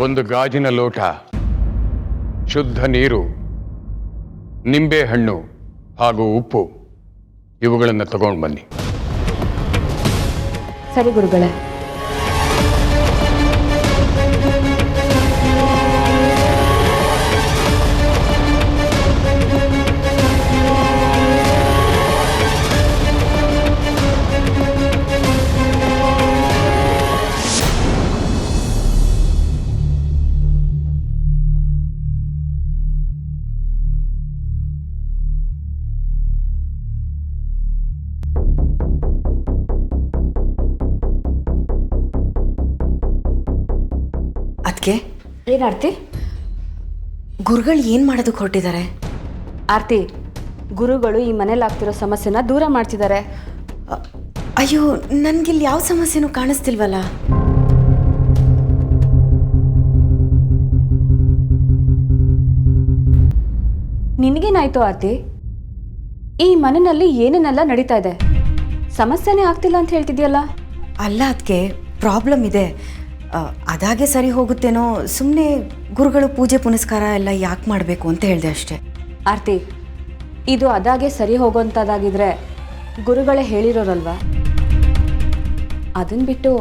ಒಂದು ಗಾಜಿನ ಲೋಟ, ಶುದ್ಧ ನೀರು, ನಿಂಬೆಹಣ್ಣು ಹಾಗೂ ಉಪ್ಪು ಇವುಗಳನ್ನು ತಗೊಂಡು ಬನ್ನಿ. ಸರಿ ಗುರುಗಳೇ. ಅದಕ್ಕೆ ಏನು ಆರ್ತಿ? ಗುರುಗಳು ಏನು ಮಾಡೋದಕ್ಕೆ ಹೊರಟಿದ್ದಾರೆ? ಆರ್ತಿ, ಗುರುಗಳು ಈ ಮನೇಲಿ ಆಗ್ತಿರೋ ಸಮಸ್ಯೆನ ದೂರ ಮಾಡ್ತಿದ್ದಾರೆ. ಅಯ್ಯೋ, ನನಗಿಲ್ಲಿ ಯಾವ ಸಮಸ್ಯೆನೂ ಕಾಣಿಸ್ತಿಲ್ವಲ್ಲ. ನಿನಗೇನಾಯ್ತು ಆರ್ತಿ? ಈ ಮನೆಯಲ್ಲಿ ಏನೇನೆಲ್ಲ ನಡೀತಾ ಇದೆ, ಸಮಸ್ಯೆನೇ ಆಗ್ತಿಲ್ಲ ಅಂತ ಹೇಳ್ತಿದ್ಯಲ್ಲ? ಅಲ್ಲ ಅದಕ್ಕೆ, ಪ್ರಾಬ್ಲಮ್ ಇದೆ. ಅದಾಗೆ ಸರಿ ಹೋಗುತ್ತೇನೋ, ಸುಮ್ಮನೆ ಗುರುಗಳು ಪೂಜೆ ಪುನಸ್ಕಾರ ಎಲ್ಲ ಯಾಕೆ ಮಾಡಬೇಕು ಅಂತ ಹೇಳಿದೆ ಅಷ್ಟೇ. ಆರ್ತಿ, ಇದು ಅದಾಗೆ ಸರಿ ಹೋಗೋಂಥದ್ದಾಗಿದ್ರೆ ಗುರುಗಳೇ ಹೇಳಿರೋರಲ್ವಾ? ಅದನ್ನು ಬಿಟ್ಟು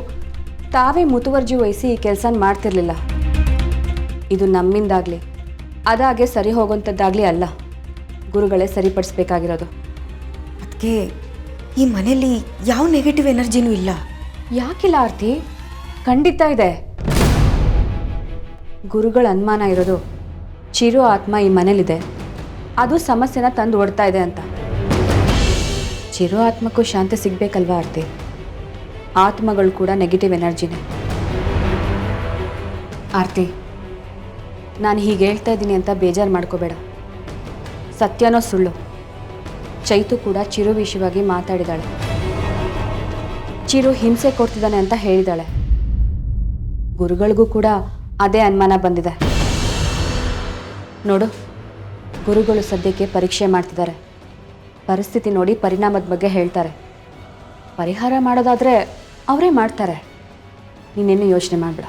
ತಾವೇ ಮುತುವರ್ಜಿ ವಹಿಸಿ ಈ ಕೆಲಸ ಮಾಡ್ತಿರ್ಲಿಲ್ಲ. ಇದು ನಮ್ಮಿಂದಾಗಲಿ ಅದಾಗೆ ಸರಿ ಹೋಗೋಂಥದ್ದಾಗಲಿ ಅಲ್ಲ, ಗುರುಗಳೇ ಸರಿಪಡಿಸ್ಬೇಕಾಗಿರೋದು. ಅದಕ್ಕೆ ಈ ಮನೆಯಲ್ಲಿ ಯಾವ ನೆಗೆಟಿವ್ ಎನರ್ಜಿನೂ ಇಲ್ಲ. ಯಾಕಿಲ್ಲ ಆರ್ತಿ? ಖಂಡಿತ ಇದೆ. ಗುರುಗಳ ಅನುಮಾನ ಇರೋದು ಚಿರು ಆತ್ಮ ಈ ಮನೇಲಿದೆ, ಅದು ಸಮಸ್ಯೆನ ತಂದು ಓಡ್ತಾ ಇದೆ ಅಂತ. ಚಿರು ಆತ್ಮಕ್ಕೂ ಶಾಂತಿ ಸಿಗಬೇಕಲ್ವಾ ಆರ್ತಿ? ಆತ್ಮಗಳು ಕೂಡ ನೆಗೆಟಿವ್ ಎನರ್ಜಿನೇ. ಆರ್ತಿ, ನಾನು ಹೀಗೆ ಹೇಳ್ತಾ ಇದ್ದೀನಿ ಅಂತ ಬೇಜಾರು ಮಾಡ್ಕೋಬೇಡ. ಸತ್ಯನೋ ಸುಳ್ಳು, ಚೈತು ಕೂಡ ಚಿರು ವಿಷಯವಾಗಿ ಮಾತಾಡಿದಾಳೆ. ಚಿರು ಹಿಂಸೆ ಕೊಡ್ತಿದ್ದಾನೆ ಅಂತ ಹೇಳಿದಾಳೆ. ಗುರುಗಳಿಗೂ ಕೂಡ ಅದೇ ಅನುಮಾನ ಬಂದಿದೆ. ನೋಡು, ಗುರುಗಳು ಸದ್ಯಕ್ಕೆ ಪರೀಕ್ಷೆ ಮಾಡ್ತಿದ್ದಾರೆ. ಪರಿಸ್ಥಿತಿ ನೋಡಿ ಪರಿಣಾಮದ ಬಗ್ಗೆ ಹೇಳ್ತಾರೆ. ಪರಿಹಾರ ಮಾಡೋದಾದರೆ ಅವರೇ ಮಾಡ್ತಾರೆ. ನೀನೇನು ಯೋಚನೆ ಮಾಡಬೇಡ.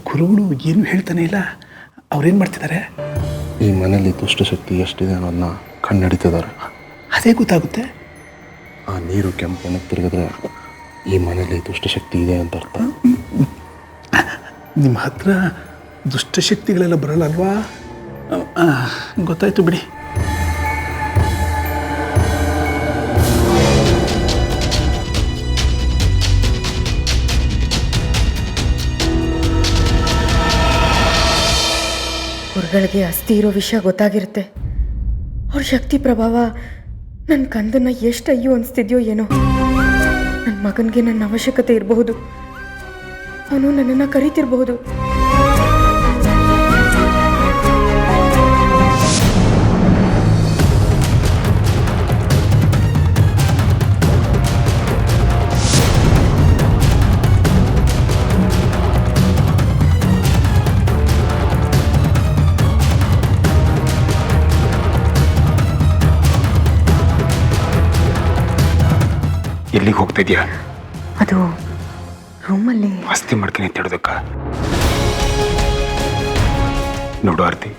ಗುರುಗಳು ಏನು ಹೇಳ್ತಾನೆ ಇಲ್ಲ. ಅವ್ರೇನು ಮಾಡ್ತಿದ್ದಾರೆ? ಈ ಮನೇಲಿ ದುಷ್ಟಶಕ್ತಿ ಎಷ್ಟಿದೆ ಅನ್ನೋದನ್ನ ಕಂಡುಹಿಡಿತಿದ್ದಾರೆ. ಅದೇ ಗೊತ್ತಾಗುತ್ತೆ. ಆ ನೀರು ಕೆಂಪು ಬಣ್ಣಕ್ಕೆ ತಿರುಗಿದ್ರೆ ಈ ಮನೇಲಿ ದುಷ್ಟಶಕ್ತಿ ಇದೆ ಅಂತ ಅರ್ಥ. ನಿಮ್ಮ ಹತ್ರ ದುಷ್ಟಶಕ್ತಿಗಳೆಲ್ಲ ಬರಲ್ಲ ಅಲ್ವಾ? ಗೊತ್ತಾಯ್ತು ಬಿಡಿ. ಗುರುಗಳಿಗೆ ಅಸ್ಥಿ ಇರೋ ವಿಷಯ ಗೊತ್ತಾಗಿರುತ್ತೆ. ಅವ್ರ ಶಕ್ತಿ ಪ್ರಭಾವ ನನ್ನ ಕಂದನ್ನ ಎಷ್ಟು ಅಯ್ಯೋ ಅನಿಸ್ತಿದ್ಯೋ ಏನೋ. ನನ್ನ ಮಗನಿಗೆ ನನ್ನ ಅವಶ್ಯಕತೆ ಇರಬಹುದು, ಅವನು ನನ್ನನ್ನು ಕರೀತಿರಬಹುದು. ಎಲ್ಲಿಗೆ ಹೋಗ್ತಾ ಇದೆಯಾ? ಅದು ರೂಮಲ್ಲಿ ಆಸ್ತಿ ಮಾಡ್ತೀನಿ ತಿಳೋದಕ್ಕ. ನೋಡು ಆರ್ತಿ,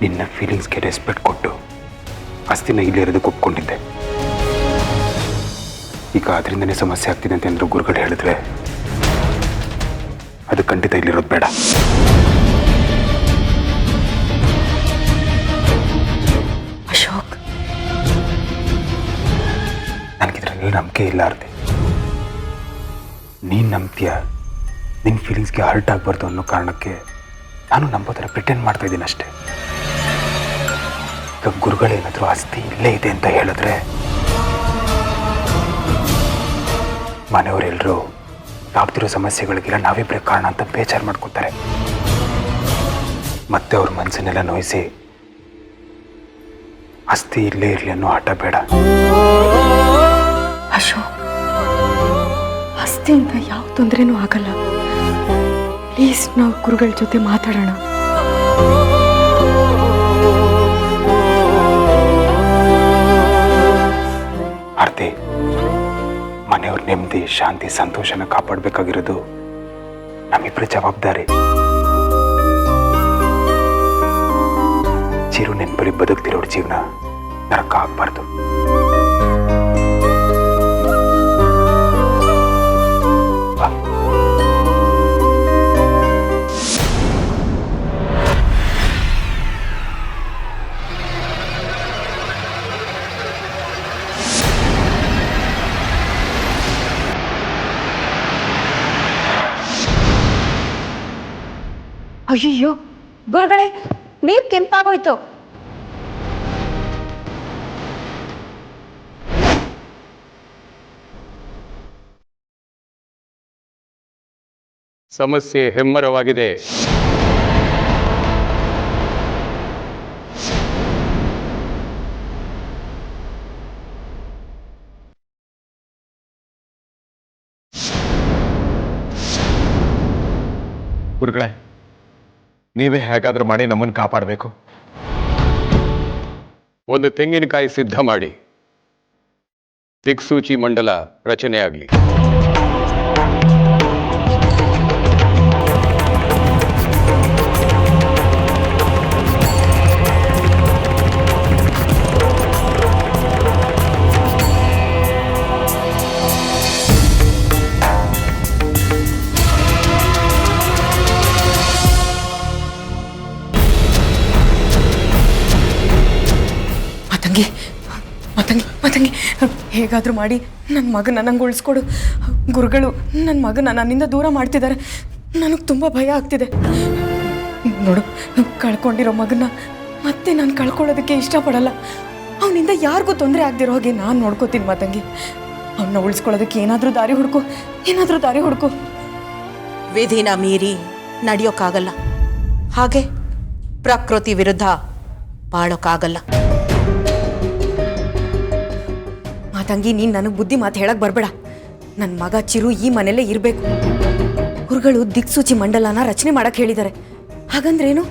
ನಿನ್ನ ಫೀಲಿಂಗ್ಸ್ಗೆ ರೆಸ್ಪೆಕ್ಟ್ ಕೊಟ್ಟು ಆಸ್ತಿನ ಇಲ್ಲಿರೋದಕ್ಕೆ ಒಪ್ಕೊಂಡಿದ್ದೆ. ಈಗ ಅದರಿಂದನೇ ಸಮಸ್ಯೆ ಆಗ್ತಿದೆ ಅಂತ ಏನಾದ್ರು ಗುರುಗಳು ಹೇಳಿದ್ರೆ ಅದು ಖಂಡಿತ ಇಲ್ಲಿರೋದು ಬೇಡ. ಅಶೋಕ್, ನನಗಿದ್ರಲ್ಲಿ ನಂಬಿಕೆ ಇಲ್ಲ ಆರ್ತಿ. ನೀನು ನಂಬ್ತೀಯ, ನಿನ್ನ ಫೀಲಿಂಗ್ಸ್ಗೆ ಹರ್ಟ್ ಆಗಬಾರ್ದು ಅನ್ನೋ ಕಾರಣಕ್ಕೆ ನಾನು ನಂಬೋ ಥರ ಪ್ರಿಟೆಂಡ್ ಮಾಡ್ತಾ ಇದ್ದೀನಿ ಅಷ್ಟೇ. ಈಗ ಗುರುಗಳೇನಾದರೂ ಆಸ್ತಿ ಇಲ್ಲೇ ಇದೆ ಅಂತ ಹೇಳಿದ್ರೆ ಮನೆಯವರೆಲ್ಲರೂ ಆಗ್ತಿರೋ ಸಮಸ್ಯೆಗಳಿಗೆಲ್ಲ ನಾವಿಬ್ಬರೇ ಕಾರಣ ಅಂತ ಬೇಜಾರು ಮಾಡ್ಕೊತಾರೆ. ಮತ್ತೆ ಅವ್ರ ಮನಸ್ಸನ್ನೆಲ್ಲ ನೋಯಿಸಿ ಆಸ್ತಿ ಇಲ್ಲೇ ಇರಲಿ ಅನ್ನೋ ಆಟ ಬೇಡ. ಅಶೋಕ್, ಆಸ್ತಿಯಿಂದ ಯಾವ ತೊಂದರೆನೂ ಆಗಲ್ಲ. ಪ್ಲೀಸ್ ನಾವು ಗುರುಗಳ ಜೊತೆ ಮಾತಾಡೋಣ. ಆರ್ತಿ, ಮನೆಯವ್ರ ನೆಮ್ಮದಿ, ಶಾಂತಿ, ಸಂತೋಷನ ಕಾಪಾಡಬೇಕಾಗಿರೋದು ನಮ್ಮಿಬ್ಬರ ಜವಾಬ್ದಾರಿ. ಚಿರು ನೆನಪಲ್ಲಿ ಬದುಕ್ತಿರೋರ ಜೀವನ ನರಕ ಆಗ್ಬಾರ್ದು. ಅಯ್ಯಯ್ಯೋ ಗುರುಗಳೇ, ನೀರು ಕೆಂಪಾಗೋಯ್ತು. ಸಮಸ್ಯೆ ಹೆಮ್ಮರವಾಗಿದೆ. ಗುರುಗಳೇ, ನೀವೇ ಹೇಗಾದ್ರೂ ಮಾಡಿ ನಮ್ಮನ್ನು ಕಾಪಾಡಬೇಕು. ಒಂದು ತೆಂಗಿನಕಾಯಿ ಸಿದ್ಧ ಮಾಡಿ ದಿಕ್ಸೂಚಿ ಮಂಡಲ ರಚನೆಯಾಗಲಿ. ಮತಂಗಿ ಮತಂಗಿ ಮತಂಗಿ, ಹೇಗಾದರೂ ಮಾಡಿ ನನ್ನ ಮಗನ ನಂಗೆ ಉಳಿಸ್ಕೊಡು. ಗುರುಗಳು ನನ್ನ ಮಗನ ನನ್ನಿಂದ ದೂರ ಮಾಡ್ತಿದ್ದಾರೆ. ನನಗೆ ತುಂಬ ಭಯ ಆಗ್ತಿದೆ. ನೋಡು, ಕಳ್ಕೊಂಡಿರೋ ಮಗನ ಮತ್ತೆ ನಾನು ಕಳ್ಕೊಳ್ಳೋದಕ್ಕೆ ಇಷ್ಟಪಡಲ್ಲ. ಅವನಿಂದ ಯಾರಿಗೂ ತೊಂದರೆ ಆಗದಿರೋ ಹಾಗೆ ನಾನು ನೋಡ್ಕೋತೀನಿ ಮತಂಗಿ. ಅವನ್ನ ಉಳಿಸ್ಕೊಳ್ಳೋದಕ್ಕೆ ಏನಾದರೂ ದಾರಿ ಹುಡುಕು. ವಿಧಿನ ಮೀರಿ ನಡೆಯೋಕ್ಕಾಗಲ್ಲ, ಹಾಗೆ ಪ್ರಕೃತಿ ವಿರುದ್ಧ ಬಾಳೋಕ್ಕಾಗಲ್ಲ. ಮಾತಂಗಿ, ನೀನು ನನಗೆ ಬುದ್ಧಿ ಮಾತು ಹೇಳಕ್ಕೆ ಬರಬೇಡ. ನನ್ನ ಮಗ ಚಿರು ಈ ಮನೆಯಲ್ಲೇ ಇರಬೇಕು. ಗುರುಗಳು ದಿಕ್ಸೂಚಿ ಮಂಡಲನ ರಚನೆ ಮಾಡಕ್ಕೆ ಹೇಳಿದ್ದಾರೆ. ಹಾಗಂದ್ರೇನು?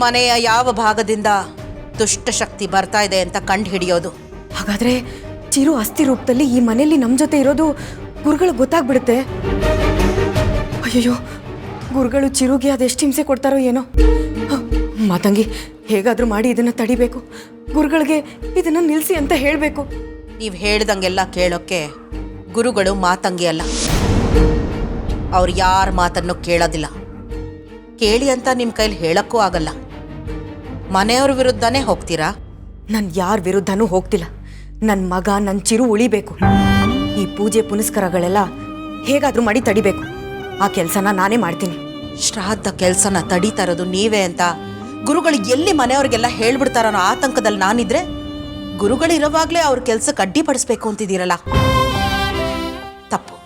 ಮನೆಯ ಯಾವ ಭಾಗದಿಂದ ದುಷ್ಟಶಕ್ತಿ ಬರ್ತಾ ಇದೆ ಅಂತ ಕಂಡು ಹಿಡಿಯೋದು. ಹಾಗಾದ್ರೆ ಚಿರು ಅಸ್ಥಿ ರೂಪದಲ್ಲಿ ಈ ಮನೆಯಲ್ಲಿ ನಮ್ಮ ಜೊತೆ ಇರೋದು ಗುರುಗಳು ಗೊತ್ತಾಗ್ಬಿಡುತ್ತೆ. ಅಯ್ಯಯ್ಯೋ, ಗುರುಗಳು ಚಿರುಗೆ ಅದೆಷ್ಟು ಹಿಂಸೆ ಕೊಡ್ತಾರೋ ಏನೋ. ಮಾತಂಗಿ, ಹೇಗಾದರೂ ಮಾಡಿ ಇದನ್ನು ತಡಿಬೇಕು. ಗುರುಗಳಿಗೆ ಇದನ್ನು ನಿಲ್ಲಿಸಿ ಅಂತ ಹೇಳಬೇಕು. ನೀವು ಹೇಳ್ದಂಗೆಲ್ಲ ಕೇಳೋಕ್ಕೆ ಗುರುಗಳು ಮಾತಂಗಿ ಅಲ್ಲ. ಅವ್ರು ಯಾರ ಮಾತನ್ನು ಕೇಳೋದಿಲ್ಲ. ಕೇಳಿ ಅಂತ ನಿಮ್ಮ ಕೈಲಿ ಹೇಳಕ್ಕೂ ಆಗಲ್ಲ. ಮನೆಯವ್ರ ವಿರುದ್ಧನೇ ಹೋಗ್ತೀರಾ? ನಾನು ಯಾರ ವಿರುದ್ಧನೂ ಹೋಗ್ತಿಲ್ಲ. ನನ್ನ ಮಗ, ನನ್ನ ಚಿರು ಉಳಿಬೇಕು. ಈ ಪೂಜೆ ಪುನಸ್ಕಾರಗಳೆಲ್ಲ ಹೇಗಾದರೂ ಮಾಡಿ ತಡಿಬೇಕು. ಆ ಕೆಲಸನ ನಾನೇ ಮಾಡ್ತೀನಿ. ಶ್ರಾದ್ದ ಕೆಲಸನ ತಡೀತಾ ಇರೋದು ನೀವೇ ಅಂತ ಗುರುಗಳು ಎಲ್ಲಿ ಮನೆಯವ್ರಿಗೆಲ್ಲ ಹೇಳ್ಬಿಡ್ತಾರೋ ಅನ್ನೋ ಆತಂಕದಲ್ಲಿ ನಾನಿದ್ರೆ ಗುರುಗಳಿರುವಾಗಲೇ ಅವ್ರ ಕೆಲ್ಸಕ್ಕೆ ಅಡ್ಡಿಪಡಿಸ್ಬೇಕು ಅಂತಿದ್ದೀರಲ್ಲ, ತಪ್ಪು,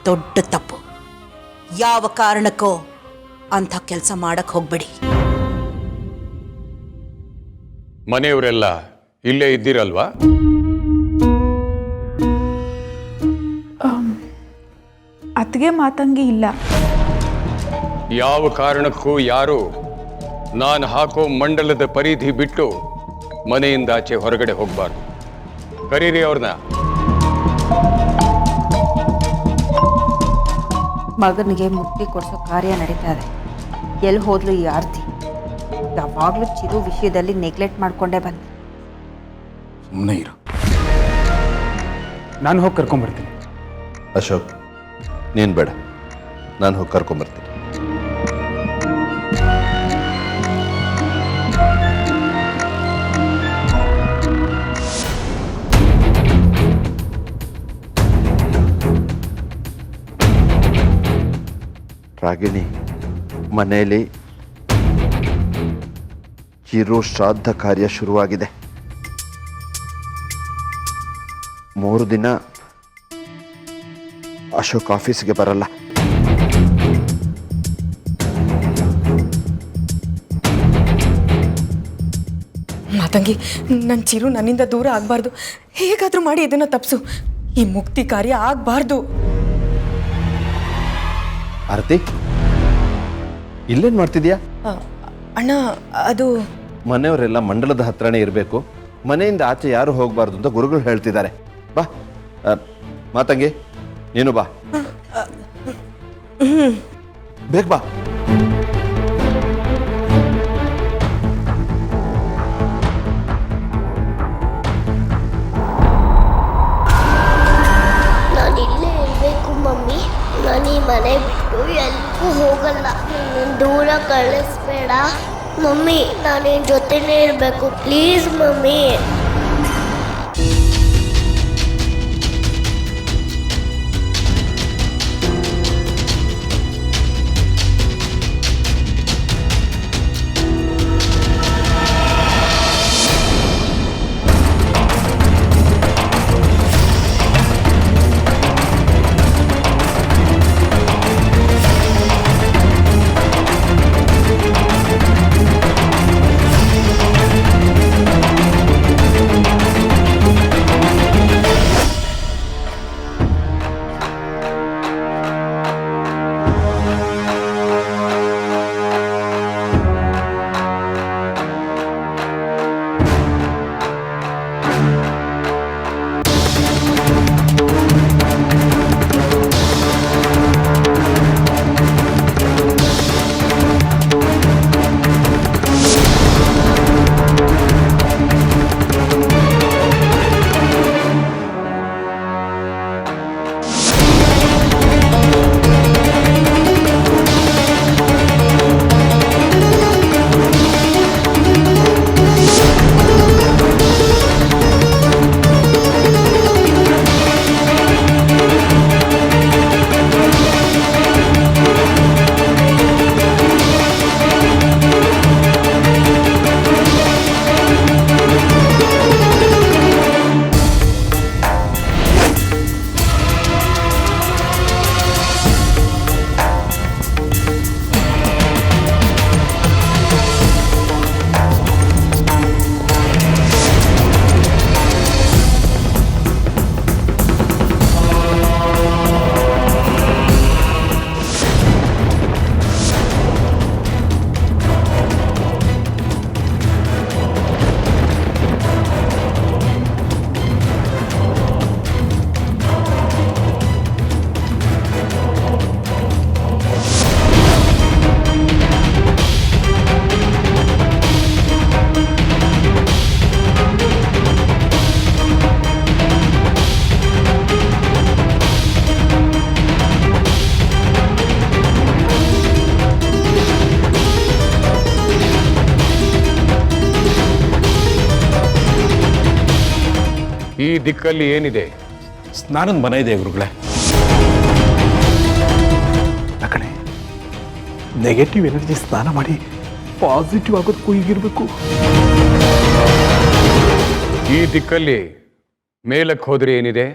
ದೊಡ್ಡ ತಪ್ಪು. ಯಾವ ಕಾರಣಕ್ಕೋ ಅಂಥ ಕೆಲಸ ಮಾಡಕ್ ಹೋಗ್ಬೇಡಿ. ಮನೆಯವರೆಲ್ಲ ಇಲ್ಲೇ ಇದ್ದೀರಲ್ವಾ? ಅತ್ತಿಗೆ ಮಾತಂಗಿ ಇಲ್ಲ. ಯಾವ ಕಾರಣಕ್ಕೂ ಯಾರು ನಾನು ಹಾಕೋ ಮಂಡಲದ ಪರಿಧಿ ಬಿಟ್ಟು ಮನೆಯಿಂದ ಆಚೆ ಹೊರಗಡೆ ಹೋಗಬಾರ್ದು. ಕರೀರಿ ಅವ್ರನ್ನ. ಮಗನಿಗೆ ಮುಕ್ತಿ ಕೊಡಿಸೋ ಕಾರ್ಯ ನಡೀತಾ ಇದೆ. ಎಲ್ಲಿ ಹೋದ್ಲು ಈ ಆರ್ತಿ? ಯಾವಾಗಲೂ ಚಿರು ವಿಷಯದಲ್ಲಿ ನೆಗ್ಲೆಕ್ಟ್ ಮಾಡ್ಕೊಂಡೇ ಬಂದೆ. ಸುಮ್ಮನೆ ಇರು. ನಾನು ಹೋಗಿ ಕರ್ಕೊಂಬರ್ತೀನಿ. ಅಶೋಕ್, ನೀನು ಬೇಡ, ನಾನು ಹೋಗಿ ಕರ್ಕೊಂಬರ್ತೀನಿ. ರಾಗಿಣಿ, ಮನೆಯಲ್ಲಿ ಚಿರು ಶ್ರಾದ್ದ ಕಾರ್ಯ ಶುರುವಾಗಿದೆ. 3 ದಿನ ಅಶೋಕ್ ಆಫೀಸ್ಗೆ ಬರಲ್ಲ. ಮಾತಂಗಿ, ನನ್ನ ಚಿರು ನನ್ನಿಂದ ದೂರ ಆಗಬಾರ್ದು. ಹೇಗಾದರೂ ಮಾಡಿ ಇದನ್ನು ತಪ್ಪಿಸು. ಈ ಮುಕ್ತಿ ಕಾರ್ಯ ಆಗಬಾರ್ದು. ಆರತಿ, ಇಲ್ಲೇನು ಮಾಡ್ತಿದ್ಯಾ? ಅಣ್ಣ, ಅದು ಮನೆಯವರೆಲ್ಲ ಮಂಡಲದ ಹತ್ರನೇ ಇರಬೇಕು, ಮನೆಯಿಂದ ಆಚೆ ಯಾರು ಹೋಗಬಾರ್ದು ಅಂತ ಗುರುಗಳು ಹೇಳ್ತಿದ್ದಾರೆ. ಬಾ ಮಾತಂಗಿ, ನೀನು ಬಾ, ಬೇಗ ಬಾ. ನಾನಿಲ್ಲೇ ಇರಬೇಕು ಮಮ್ಮಿ. ನಾನು ಈ ಮನೆ ಬಿಟ್ಟು ಎಲ್ಲಿಗೂ ಹೋಗಲ್ಲ. ನನ್ನ ದೂರ ಕಳಿಸ್ಬೇಡ ಮಮ್ಮಿ. ನಾನು ನಿನ್ನ ಜೊತೆನೇ ಇರಬೇಕು, ಪ್ಲೀಸ್ ಮಮ್ಮಿ. ಈ ದಿಕ್ಕಲ್ಲಿ ಏನಿದೆ? ಸ್ನಾನದ ಮನೆ ಇದೆ ಗುರುಗಳೇ. ಆ ಕಣೆ, ನೆಗೆಟಿವ್ ಎನರ್ಜಿ ಸ್ನಾನ ಮಾಡಿ ಪಾಸಿಟಿವ್ ಆಗೋದಕ್ಕೂ ಹೀಗಿರಬೇಕು. ಈ ದಿಕ್ಕಲ್ಲಿ ಮೇಲಕ್ಕೆ ಹೋದ್ರೆ ಏನಿದೆ?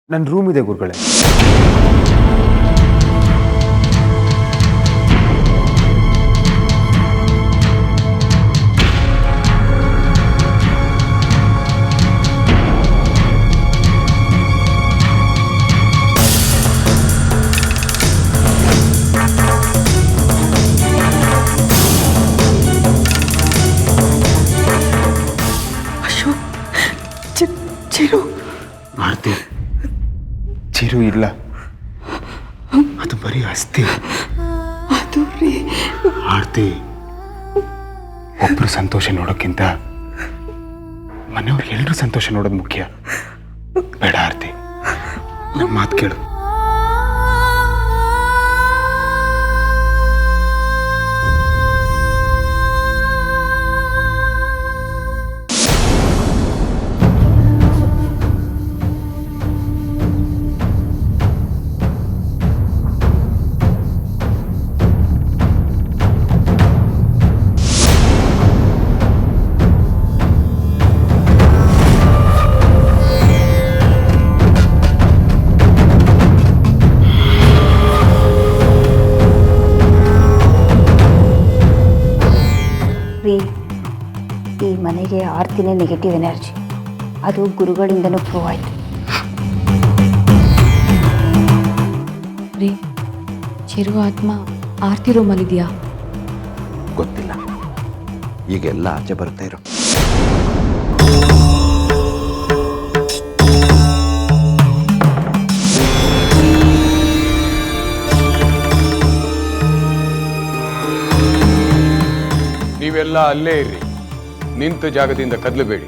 ನನ್ನ ರೂಮ್ ಇದೆ ಗುರುಗಳೇ. ಚಿರು ಆರ್ತಿ, ಚಿರು ಇಲ್ಲ, ಅದು ಬರೀ ಅಸ್ಥಿ. ಅದು ರೀ ಆರ್ತಿ, ಒಬ್ರು ಸಂತೋಷ ನೋಡೋಕ್ಕಿಂತ ಮನೆಯವ್ರಿಗೆ ಎಲ್ಲರೂ ಸಂತೋಷ ನೋಡೋದು ಮುಖ್ಯ. ಬೇಡ ಆರ್ತಿ, ನನ್ನ ಮಾತು ಕೇಳು. ರೀ, ಈ ಮನೆಗೆ ಆರ್ತಿನೇ ನೆಗೆಟಿವ್ ಎನರ್ಜಿ. ಅದು ಗುರುಗಳಿಂದನೂ ಪ್ರೂವ್ ಆಯಿತು. ರೀ, ಚಿರು ಆತ್ಮ ಆರ್ತಿ ರೂಮಲ್ಲಿದೆಯಾ? ಗೊತ್ತಿಲ್ಲ, ಈಗೆಲ್ಲ ಆಚೆ ಬರ್ತಾ ಇರೋ. ನೀವೆಲ್ಲ ಅಲ್ಲೇ ಇರ್ರಿ, ನಿಂತ ಜಾಗದಿಂದ ಕದಲಬೇಡಿ.